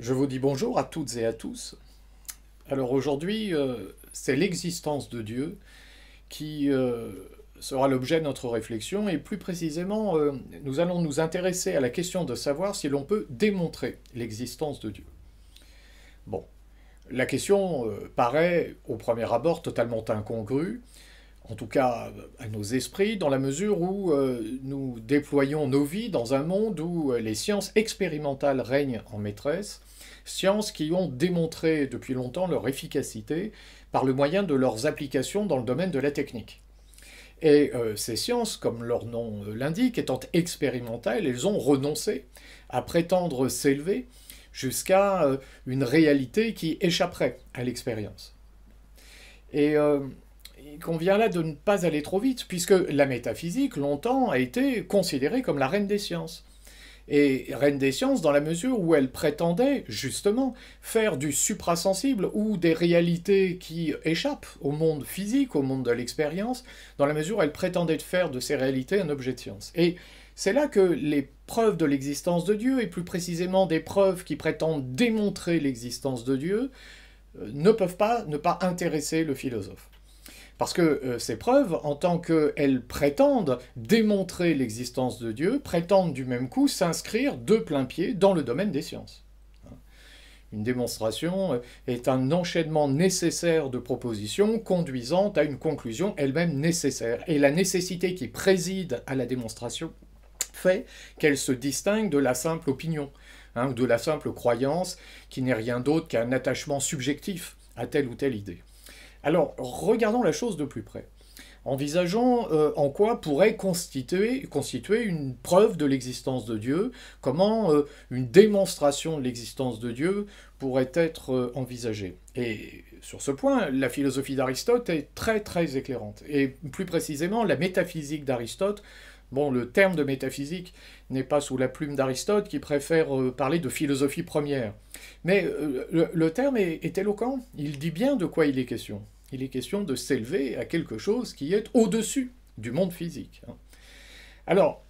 Je vous dis bonjour à toutes et à tous. Alors aujourd'hui, c'est l'existence de Dieu qui sera l'objet de notre réflexion et plus précisément, nous allons nous intéresser à la question de savoir si l'on peut démontrer l'existence de Dieu. Bon, la question paraît au premier abord totalement incongrue, en tout cas à nos esprits, dans la mesure où nous déployons nos vies dans un monde où les sciences expérimentales règnent en maîtresse, sciences qui ont démontré depuis longtemps leur efficacité par le moyen de leurs applications dans le domaine de la technique. Et ces sciences, comme leur nom l'indique, étant expérimentales, elles ont renoncé à prétendre s'élever jusqu'à une réalité qui échapperait à l'expérience. Et il convient là de ne pas aller trop vite, puisque la métaphysique, longtemps, a été considérée comme la reine des sciences. Et reine des sciences dans la mesure où elle prétendait, justement, faire du suprasensible ou des réalités qui échappent au monde physique, au monde de l'expérience, dans la mesure où elle prétendait faire de ces réalités un objet de science. Et c'est là que les preuves de l'existence de Dieu, et plus précisément des preuves qui prétendent démontrer l'existence de Dieu, ne peuvent pas ne pas intéresser le philosophe. Parce que ces preuves, en tant qu'elles prétendent démontrer l'existence de Dieu, prétendent du même coup s'inscrire de plein pied dans le domaine des sciences. Une démonstration est un enchaînement nécessaire de propositions conduisant à une conclusion elle-même nécessaire. Et la nécessité qui préside à la démonstration fait qu'elle se distingue de la simple opinion, ou de la simple croyance, qui n'est rien d'autre qu'un attachement subjectif à telle ou telle idée. Alors, regardons la chose de plus près. Envisageons en quoi pourrait constituer une preuve de l'existence de Dieu, comment une démonstration de l'existence de Dieu pourrait être envisagée. Et sur ce point, la philosophie d'Aristote est très très éclairante. Et plus précisément, la métaphysique d'Aristote, bon, le terme de métaphysique n'est pas sous la plume d'Aristote qui préfère parler de philosophie première. Mais le terme est éloquent, il dit bien de quoi il est question. Il est question de s'élever à quelque chose qui est au-dessus du monde physique. Alors,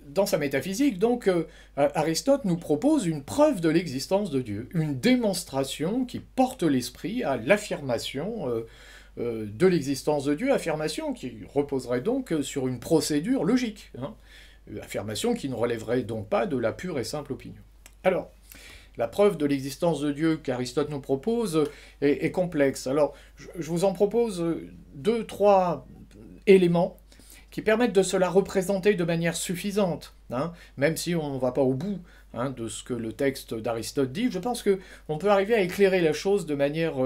dans sa métaphysique, donc, Aristote nous propose une preuve de l'existence de Dieu, une démonstration qui porte l'esprit à l'affirmation de l'existence de Dieu, affirmation qui reposerait donc sur une procédure logique, affirmation qui ne relèverait donc pas de la pure et simple opinion. Alors, la preuve de l'existence de Dieu qu'Aristote nous propose est complexe. Alors, je vous en propose deux, trois éléments qui permettent de se la représenter de manière suffisante, même si on ne va pas au bout de ce que le texte d'Aristote dit. Je pense qu'on peut arriver à éclairer la chose de manière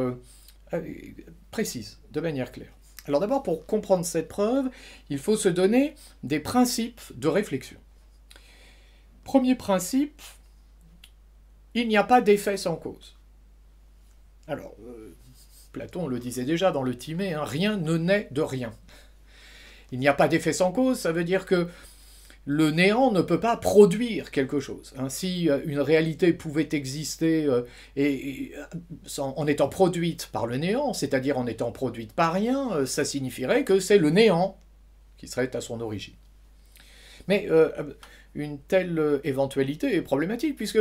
précise, de manière claire. Alors d'abord, pour comprendre cette preuve, il faut se donner des principes de réflexion. Premier principe, il n'y a pas d'effet sans cause. Alors, Platon le disait déjà dans le Timée, rien ne naît de rien. Il n'y a pas d'effet sans cause, ça veut dire que le néant ne peut pas produire quelque chose. Si une réalité pouvait exister en étant produite par le néant, c'est-à-dire en étant produite par rien, ça signifierait que c'est le néant qui serait à son origine. Mais une telle éventualité est problématique, puisque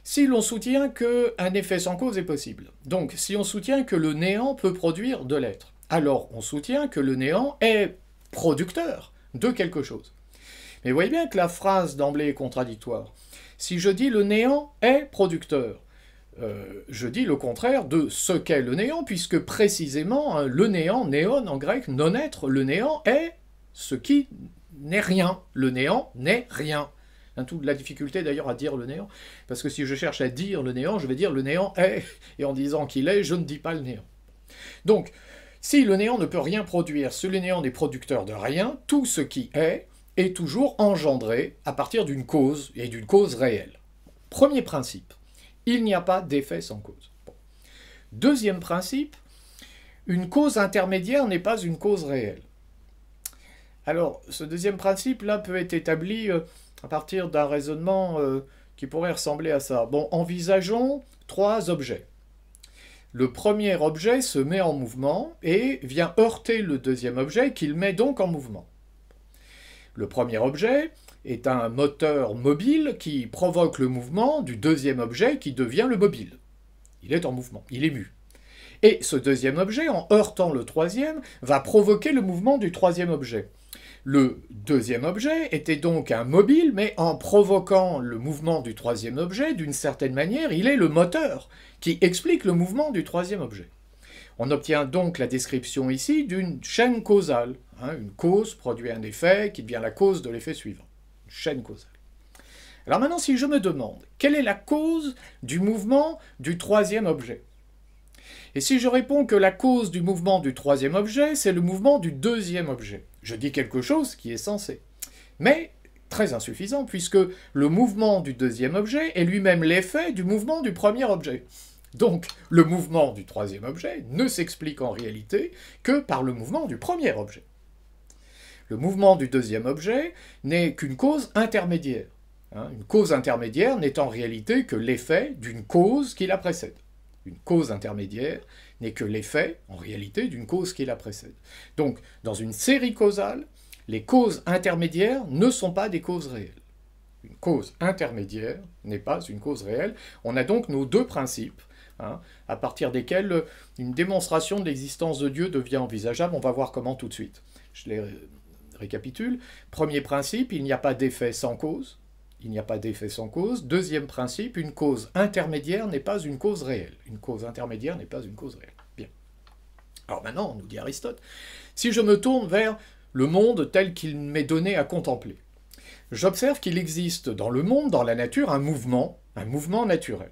si l'on soutient qu'un effet sans cause est possible, donc si on soutient que le néant peut produire de l'être, alors on soutient que le néant est producteur de quelque chose. Mais vous voyez bien que la phrase d'emblée est contradictoire. Si je dis le néant est producteur, je dis le contraire de ce qu'est le néant, puisque précisément le néant, néon en grec, non-être, le néant est ce qui n'est rien. Le néant n'est rien. Toute la difficulté d'ailleurs à dire le néant, parce que si je cherche à dire le néant, je vais dire le néant est, et en disant qu'il est, je ne dis pas le néant. Donc, si le néant ne peut rien produire, si le néant n'est producteur de rien, tout ce qui est toujours engendré à partir d'une cause, et d'une cause réelle. Premier principe, il n'y a pas d'effet sans cause. Bon. Deuxième principe, une cause intermédiaire n'est pas une cause réelle. Alors, ce deuxième principe-là peut être établi à partir d'un raisonnement qui pourrait ressembler à ça. Bon, envisageons trois objets. Le premier objet se met en mouvement et vient heurter le deuxième objet qu'il met donc en mouvement. Le premier objet est un moteur mobile qui provoque le mouvement du deuxième objet qui devient le mobile. Il est en mouvement, il est mu. Et ce deuxième objet, en heurtant le troisième, va provoquer le mouvement du troisième objet. Le deuxième objet était donc un mobile, mais en provoquant le mouvement du troisième objet, d'une certaine manière, il est le moteur qui explique le mouvement du troisième objet. On obtient donc la description ici d'une chaîne causale. Une cause produit un effet qui devient la cause de l'effet suivant. Une chaîne causale. Alors maintenant, si je me demande, quelle est la cause du mouvement du troisième objet? Et si je réponds que la cause du mouvement du troisième objet, c'est le mouvement du deuxième objet, je dis quelque chose qui est sensé. Mais très insuffisant, puisque le mouvement du deuxième objet est lui-même l'effet du mouvement du premier objet. Donc, le mouvement du troisième objet ne s'explique en réalité que par le mouvement du premier objet. Le mouvement du deuxième objet n'est qu'une cause intermédiaire. Une cause intermédiaire n'est en réalité que l'effet d'une cause qui la précède. Une cause intermédiaire n'est que l'effet, en réalité, d'une cause qui la précède. Donc, dans une série causale, les causes intermédiaires ne sont pas des causes réelles. Une cause intermédiaire n'est pas une cause réelle. On a donc nos deux principes, à partir desquels une démonstration de l'existence de Dieu devient envisageable. On va voir comment tout de suite. Je les récapitule. Premier principe, il n'y a pas d'effet sans cause. Il n'y a pas d'effet sans cause. Deuxième principe, une cause intermédiaire n'est pas une cause réelle. Une cause intermédiaire n'est pas une cause réelle. Bien. Alors maintenant, nous dit Aristote, si je me tourne vers le monde tel qu'il m'est donné à contempler, j'observe qu'il existe dans le monde, dans la nature, un mouvement naturel.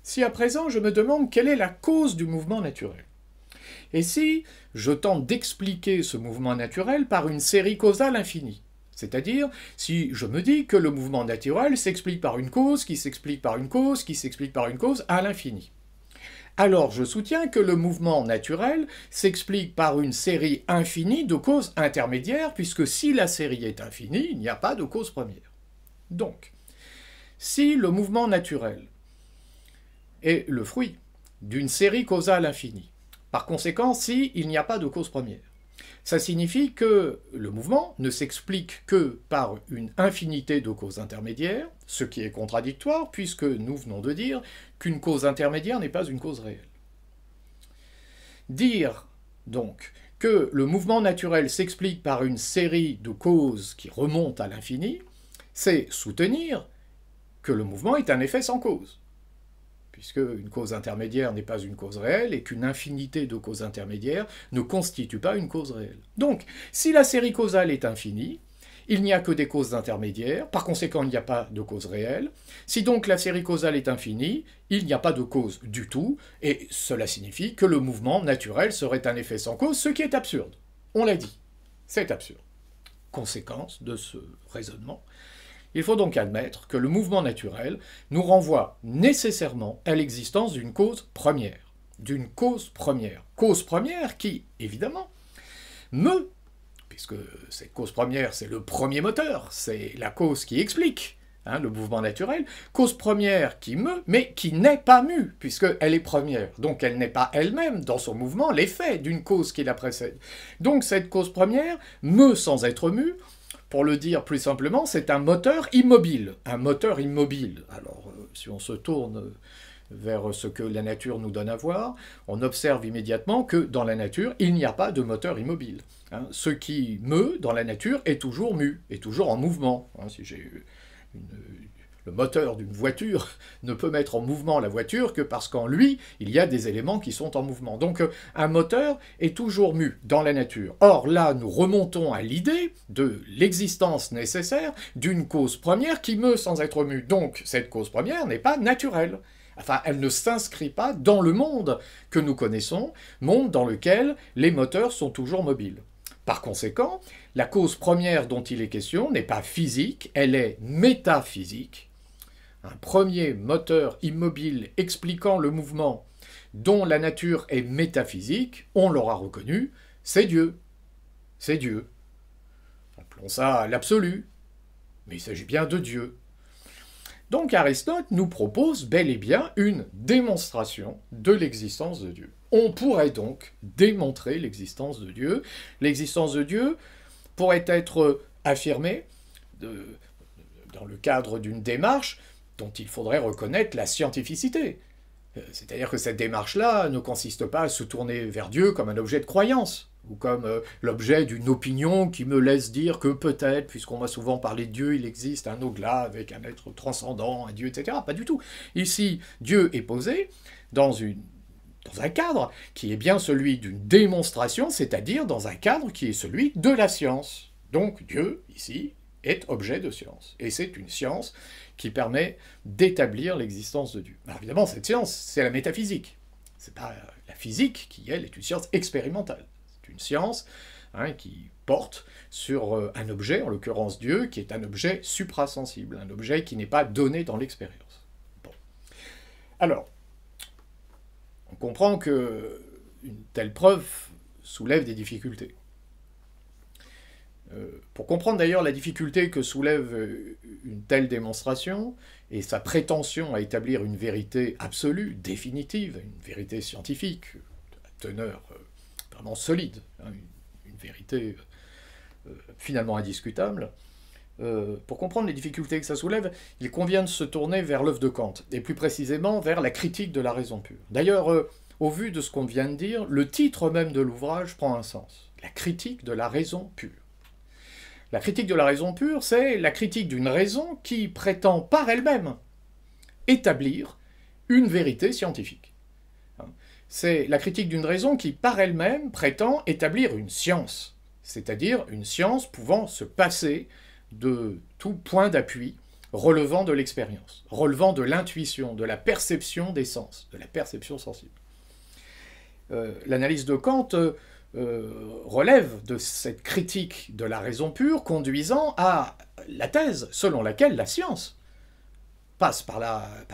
Si à présent je me demande quelle est la cause du mouvement naturel, et si je tente d'expliquer ce mouvement naturel par une série causale infinie, c'est-à-dire si je me dis que le mouvement naturel s'explique par une cause, qui s'explique par une cause, qui s'explique par une cause à l'infini, alors je soutiens que le mouvement naturel s'explique par une série infinie de causes intermédiaires, puisque si la série est infinie, il n'y a pas de cause première. Donc, si le mouvement naturel est le fruit d'une série causale infinie, par conséquent, il n'y a pas de cause première, ça signifie que le mouvement ne s'explique que par une infinité de causes intermédiaires, ce qui est contradictoire puisque nous venons de dire qu'une cause intermédiaire n'est pas une cause réelle. Dire donc que le mouvement naturel s'explique par une série de causes qui remontent à l'infini, c'est soutenir que le mouvement est un effet sans cause, puisque une cause intermédiaire n'est pas une cause réelle et qu'une infinité de causes intermédiaires ne constitue pas une cause réelle. Donc, si la série causale est infinie, il n'y a que des causes intermédiaires, par conséquent il n'y a pas de cause réelle. Si donc la série causale est infinie, il n'y a pas de cause du tout, et cela signifie que le mouvement naturel serait un effet sans cause, ce qui est absurde. On l'a dit, c'est absurde. Conséquence de ce raisonnement, il faut donc admettre que le mouvement naturel nous renvoie nécessairement à l'existence d'une cause première. D'une cause première. Cause première qui, évidemment, puisque cette cause première, c'est le premier moteur, c'est la cause qui explique le mouvement naturel, cause première qui mais qui n'est pas mue, puisqu'elle est première. Donc elle n'est pas elle-même, dans son mouvement, l'effet d'une cause qui la précède. Donc cette cause première sans être mue. Pour le dire plus simplement, c'est un moteur immobile. Un moteur immobile. Alors, si on se tourne vers ce que la nature nous donne à voir, on observe immédiatement que dans la nature, il n'y a pas de moteur immobile. Ce qui meut dans la nature est toujours mu, est toujours en mouvement. Si j'ai le moteur d'une voiture ne peut mettre en mouvement la voiture que parce qu'en lui, il y a des éléments qui sont en mouvement. Donc un moteur est toujours mu dans la nature. Or là, nous remontons à l'idée de l'existence nécessaire d'une cause première qui meut sans être mue. Donc cette cause première n'est pas naturelle. Enfin, elle ne s'inscrit pas dans le monde que nous connaissons, monde dans lequel les moteurs sont toujours mobiles. Par conséquent, la cause première dont il est question n'est pas physique, elle est métaphysique. Un premier moteur immobile expliquant le mouvement dont la nature est métaphysique, on l'aura reconnu, c'est Dieu. C'est Dieu. Appelons ça l'absolu, mais il s'agit bien de Dieu. Donc Aristote nous propose bel et bien une démonstration de l'existence de Dieu. On pourrait donc démontrer l'existence de Dieu. L'existence de Dieu pourrait être affirmée dans le cadre d'une démarche dont il faudrait reconnaître la scientificité. C'est-à-dire que cette démarche-là ne consiste pas à se tourner vers Dieu comme un objet de croyance, ou comme l'objet d'une opinion qui me laisse dire que peut-être, puisqu'on m'a souvent parlé de Dieu, il existe un au-delà avec un être transcendant, un Dieu, etc. Pas du tout. Ici, Dieu est posé dans un cadre qui est bien celui d'une démonstration, c'est-à-dire dans un cadre qui est celui de la science. Donc Dieu, ici, est objet de science. Et c'est une science qui permet d'établir l'existence de Dieu. Alors évidemment, cette science, c'est la métaphysique. C'est pas la physique qui, elle, est une science expérimentale. C'est une science qui porte sur un objet, en l'occurrence Dieu, qui est un objet suprasensible, un objet qui n'est pas donné dans l'expérience. Bon. Alors, on comprend qu'une telle preuve soulève des difficultés. Pour comprendre d'ailleurs la difficulté que soulève une telle démonstration et sa prétention à établir une vérité absolue, définitive, une vérité scientifique, de teneur vraiment solide, une vérité finalement indiscutable, pour comprendre les difficultés que ça soulève, il convient de se tourner vers l'œuvre de Kant, et plus précisément vers la critique de la raison pure. D'ailleurs, au vu de ce qu'on vient de dire, le titre même de l'ouvrage prend un sens. La critique de la raison pure. La critique de la raison pure, c'est la critique d'une raison qui prétend par elle-même établir une vérité scientifique. C'est la critique d'une raison qui par elle-même prétend établir une science, c'est-à-dire une science pouvant se passer de tout point d'appui relevant de l'expérience, relevant de l'intuition, de la perception des sens, de la perception sensible. L'analyse de Kant relève de cette critique de la raison pure conduisant à la thèse selon laquelle la science passe par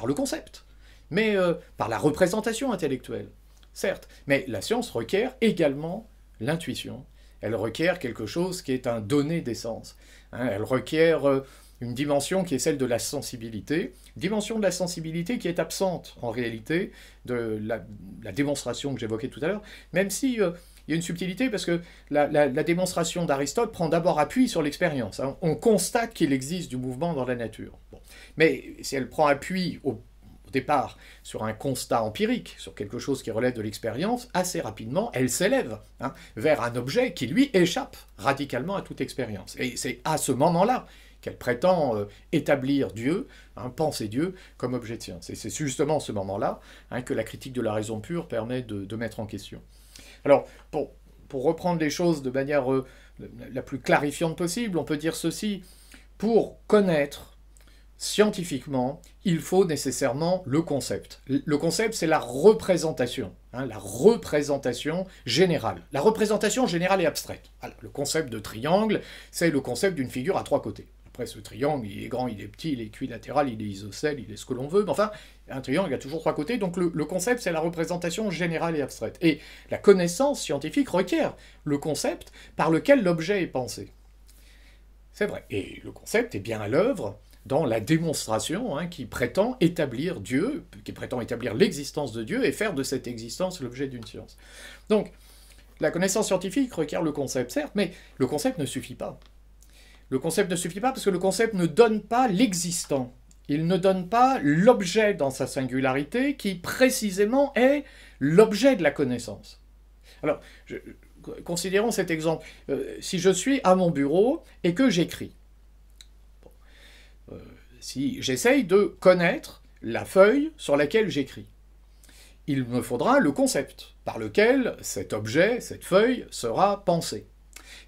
le concept, mais par la représentation intellectuelle, certes, mais la science requiert également l'intuition, elle requiert quelque chose qui est un donné des sens, elle requiert une dimension qui est celle de la sensibilité, dimension de la sensibilité qui est absente en réalité de la démonstration que j'évoquais tout à l'heure, même si il y a une subtilité parce que la démonstration d'Aristote prend d'abord appui sur l'expérience. On constate qu'il existe du mouvement dans la nature. Bon. Mais si elle prend appui au départ sur un constat empirique, sur quelque chose qui relève de l'expérience, assez rapidement, elle s'élève vers un objet qui, lui, échappe radicalement à toute expérience. Et c'est à ce moment-là qu'elle prétend établir Dieu, penser Dieu, comme objet de science. Et c'est justement à ce moment-là que la critique de la raison pure permet de mettre en question. Alors, pour reprendre les choses de manière la plus clarifiante possible, on peut dire ceci. Pour connaître scientifiquement, il faut nécessairement le concept. Le concept, c'est la représentation générale. La représentation générale et abstraite. Alors, le concept de triangle, c'est le concept d'une figure à trois côtés. Après, ce triangle, il est grand, il est petit, il est équilatéral, il est isocèle, il est ce que l'on veut. Mais enfin, un triangle, il a toujours trois côtés. Donc le concept, c'est la représentation générale et abstraite. Et la connaissance scientifique requiert le concept par lequel l'objet est pensé. C'est vrai. Et le concept est bien à l'œuvre dans la démonstration qui prétend établir Dieu, qui prétend établir l'existence de Dieu et faire de cette existence l'objet d'une science. Donc, la connaissance scientifique requiert le concept, certes, mais le concept ne suffit pas. Le concept ne suffit pas parce que le concept ne donne pas l'existant. Il ne donne pas l'objet dans sa singularité qui, précisément, est l'objet de la connaissance. Alors, considérons cet exemple. Si je suis à mon bureau et que j'écris, si j'essaye de connaître la feuille sur laquelle j'écris, il me faudra le concept par lequel cet objet, cette feuille, sera pensé.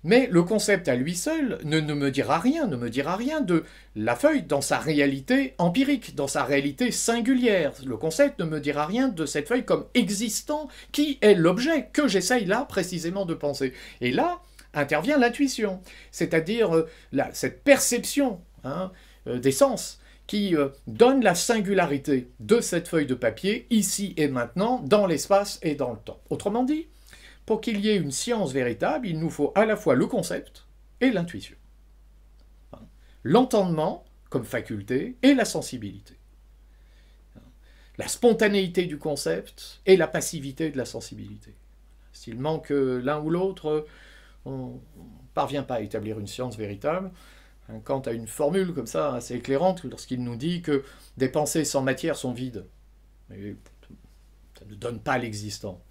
Mais le concept à lui seul ne me dira rien de la feuille dans sa réalité empirique, dans sa réalité singulière. Le concept ne me dira rien de cette feuille comme existant, qui est l'objet que j'essaye là précisément de penser. Et là intervient l'intuition, c'est-à-dire cette perception des sens qui donne la singularité de cette feuille de papier, ici et maintenant, dans l'espace et dans le temps. Autrement dit, pour qu'il y ait une science véritable, il nous faut à la fois le concept et l'intuition. L'entendement comme faculté et la sensibilité. La spontanéité du concept et la passivité de la sensibilité. S'il manque l'un ou l'autre, on ne parvient pas à établir une science véritable. Kant a une formule comme ça assez éclairante lorsqu'il nous dit que des pensées sans matière sont vides. Mais ça ne donne pas l'existant.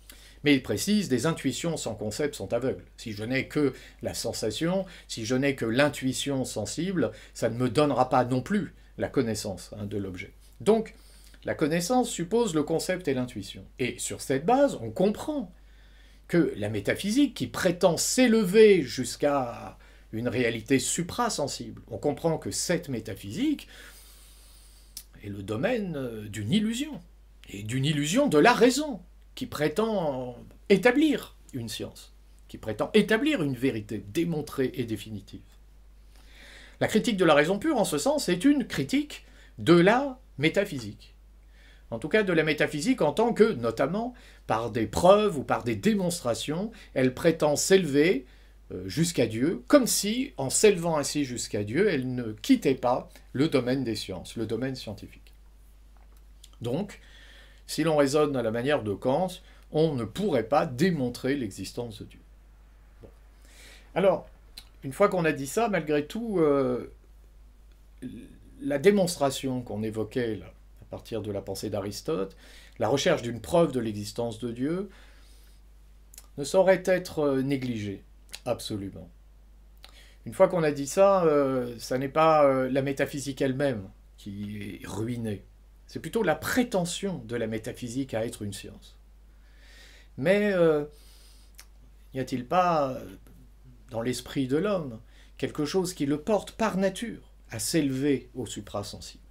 Mais il précise, des intuitions sans concept sont aveugles. Si je n'ai que la sensation, si je n'ai que l'intuition sensible, ça ne me donnera pas non plus la connaissance de l'objet. Donc, la connaissance suppose le concept et l'intuition. Et sur cette base, on comprend que la métaphysique, qui prétend s'élever jusqu'à une réalité suprasensible, on comprend que cette métaphysique est le domaine d'une illusion, et d'une illusion de la raison, qui prétend établir une science, qui prétend établir une vérité démontrée et définitive. La critique de la raison pure, en ce sens, est une critique de la métaphysique. En tout cas, de la métaphysique en tant que, notamment, par des preuves ou par des démonstrations, elle prétend s'élever jusqu'à Dieu, comme si, en s'élevant ainsi jusqu'à Dieu, elle ne quittait pas le domaine des sciences, le domaine scientifique. Donc, si l'on raisonne à la manière de Kant, on ne pourrait pas démontrer l'existence de Dieu. Bon. Alors, une fois qu'on a dit ça, malgré tout, la démonstration qu'on évoquait là, à partir de la pensée d'Aristote, la recherche d'une preuve de l'existence de Dieu, ne saurait être négligée, absolument. Une fois qu'on a dit ça, ça n'est pas la métaphysique elle-même qui est ruinée. C'est plutôt la prétention de la métaphysique à être une science. Mais n'y a-t-il pas, dans l'esprit de l'homme, quelque chose qui le porte par nature à s'élever au suprasensible?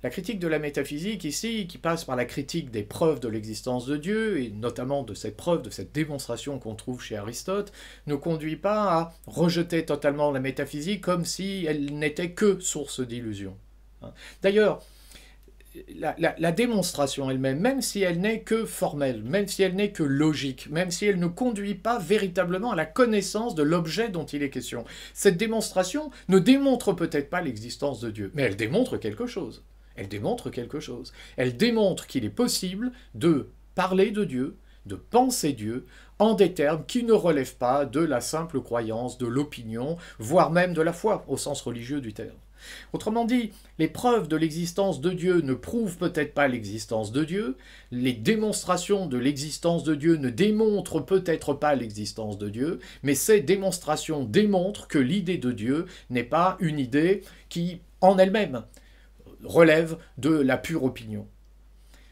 La critique de la métaphysique ici, qui passe par la critique des preuves de l'existence de Dieu, et notamment de cette preuve, de cette démonstration qu'on trouve chez Aristote, ne conduit pas à rejeter totalement la métaphysique comme si elle n'était que source d'illusion. D'ailleurs, la démonstration elle-même, même si elle n'est que formelle, même si elle n'est que logique, même si elle ne conduit pas véritablement à la connaissance de l'objet dont il est question, cette démonstration ne démontre peut-être pas l'existence de Dieu, mais elle démontre quelque chose. Elle démontre quelque chose. Elle démontre qu'il est possible de parler de Dieu, de penser Dieu, en des termes qui ne relèvent pas de la simple croyance, de l'opinion, voire même de la foi, au sens religieux du terme. Autrement dit, les preuves de l'existence de Dieu ne prouvent peut-être pas l'existence de Dieu, les démonstrations de l'existence de Dieu ne démontrent peut-être pas l'existence de Dieu, mais ces démonstrations démontrent que l'idée de Dieu n'est pas une idée qui, en elle-même, relève de la pure opinion.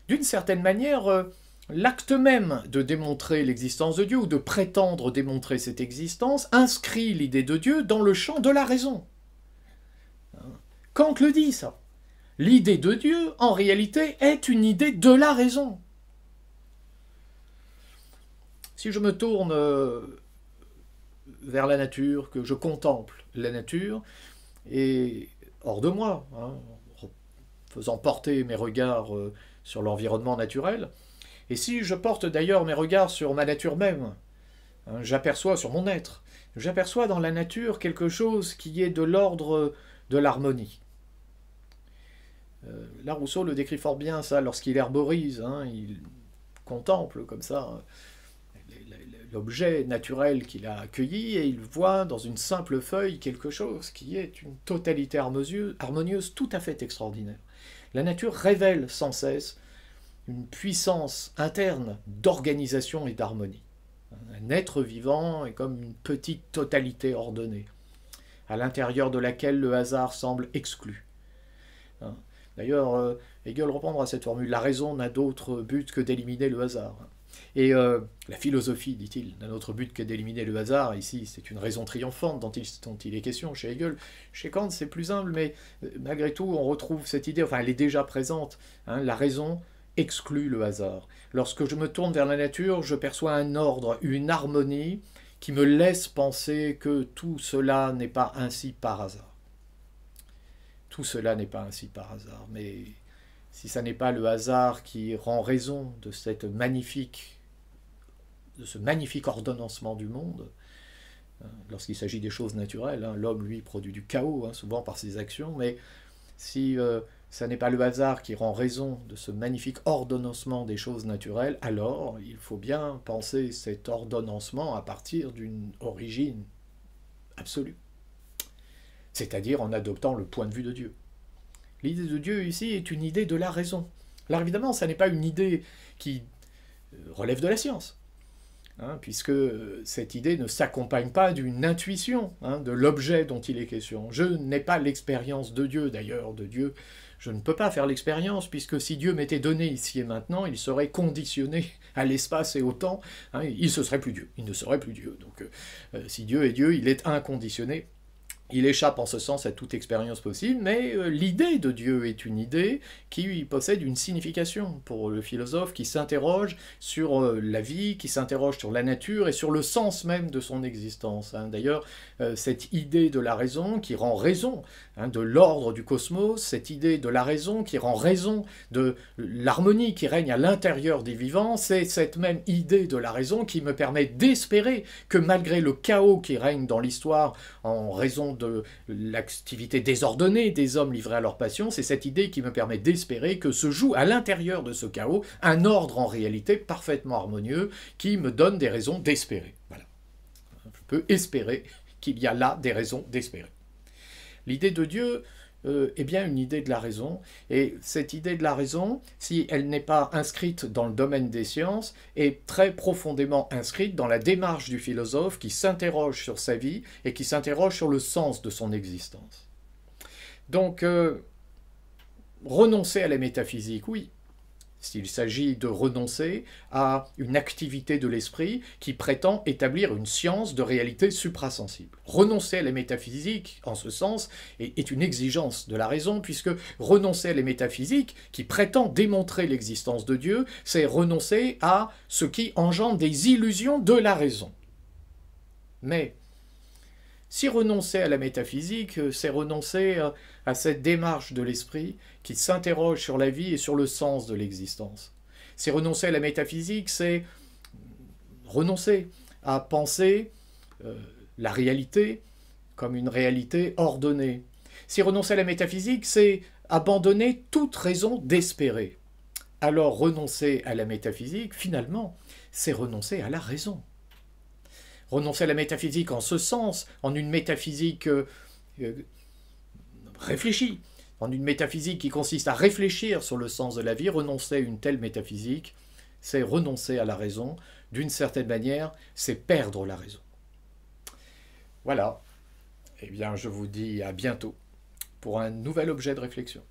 D'une certaine manière, l'acte même de démontrer l'existence de Dieu, ou de prétendre démontrer cette existence, inscrit l'idée de Dieu dans le champ de la raison. Kant le dit, ça. L'idée de Dieu, en réalité, est une idée de la raison. Si je me tourne vers la nature, que je contemple la nature, et hors de moi, faisant porter mes regards sur l'environnement naturel, et si je porte d'ailleurs mes regards sur ma nature même, j'aperçois sur mon être, j'aperçois dans la nature quelque chose qui est de l'ordre de l'harmonie. Là, Rousseau le décrit fort bien, ça, lorsqu'il herborise, il contemple comme ça l'objet naturel qu'il a accueilli, et il voit dans une simple feuille quelque chose qui est une totalité harmonieuse tout à fait extraordinaire. La nature révèle sans cesse une puissance interne d'organisation et d'harmonie. Un être vivant est comme une petite totalité ordonnée, à l'intérieur de laquelle le hasard semble exclu. D'ailleurs, Hegel reprendra cette formule, la raison n'a d'autre but que d'éliminer le hasard. Et la philosophie, dit-il, n'a d'autre but que d'éliminer le hasard. Ici, c'est une raison triomphante dont il est question chez Hegel. Chez Kant, c'est plus humble, mais malgré tout, on retrouve cette idée, enfin, elle est déjà présente. La raison exclut le hasard. Lorsque je me tourne vers la nature, je perçois un ordre, une harmonie qui me laisse penser que tout cela n'est pas ainsi par hasard. Tout cela n'est pas ainsi par hasard, mais si ça n'est pas le hasard qui rend raison de ce magnifique ordonnancement du monde, lorsqu'il s'agit des choses naturelles, l'homme, lui, produit du chaos, souvent par ses actions, mais si ça n'est pas le hasard qui rend raison de ce magnifique ordonnancement des choses naturelles, alors il faut bien penser cet ordonnancement à partir d'une origine absolue. c'est-à-dire en adoptant le point de vue de Dieu. L'idée de Dieu ici est une idée de la raison. Alors évidemment, ça n'est pas une idée qui relève de la science, hein, puisque cette idée ne s'accompagne pas d'une intuition, hein, de l'objet dont il est question. Je n'ai pas l'expérience de Dieu, d'ailleurs, de Dieu. Je ne peux pas faire l'expérience, puisque si Dieu m'était donné ici et maintenant, il serait conditionné à l'espace et au temps, hein, il ne serait plus Dieu, il ne serait plus Dieu. Donc si Dieu est Dieu, il est inconditionné. Il échappe en ce sens à toute expérience possible, mais l'idée de Dieu est une idée qui possède une signification pour le philosophe qui s'interroge sur la vie, qui s'interroge sur la nature et sur le sens même de son existence. Hein. D'ailleurs, cette idée de la raison qui rend raison, hein, de l'ordre du cosmos, cette idée de la raison qui rend raison de l'harmonie qui règne à l'intérieur des vivants, c'est cette même idée de la raison qui me permet d'espérer que malgré le chaos qui règne dans l'histoire en raison de l'activité désordonnée des hommes livrés à leur passion, c'est cette idée qui me permet d'espérer que se joue à l'intérieur de ce chaos un ordre en réalité parfaitement harmonieux qui me donne des raisons d'espérer. Voilà. Je peux espérer qu'il y a là des raisons d'espérer. L'idée de Dieu est bien une idée de la raison, et cette idée de la raison, si elle n'est pas inscrite dans le domaine des sciences, est très profondément inscrite dans la démarche du philosophe qui s'interroge sur sa vie et qui s'interroge sur le sens de son existence. Donc, renoncer à la métaphysique, oui, s'il s'agit de renoncer à une activité de l'esprit qui prétend établir une science de réalité suprasensible. Renoncer à la métaphysique, en ce sens, est une exigence de la raison, puisque renoncer à la métaphysique, qui prétend démontrer l'existence de Dieu, c'est renoncer à ce qui engendre des illusions de la raison. Mais si renoncer à la métaphysique, c'est renoncer à cette démarche de l'esprit qui s'interroge sur la vie et sur le sens de l'existence. Si renoncer à la métaphysique, c'est renoncer à penser la réalité comme une réalité ordonnée. Si renoncer à la métaphysique, c'est abandonner toute raison d'espérer. Alors renoncer à la métaphysique, finalement, c'est renoncer à la raison. Renoncer à la métaphysique en ce sens, en une métaphysique réfléchie, en une métaphysique qui consiste à réfléchir sur le sens de la vie, renoncer à une telle métaphysique, c'est renoncer à la raison. D'une certaine manière, c'est perdre la raison. Voilà. Eh bien, je vous dis à bientôt pour un nouvel objet de réflexion.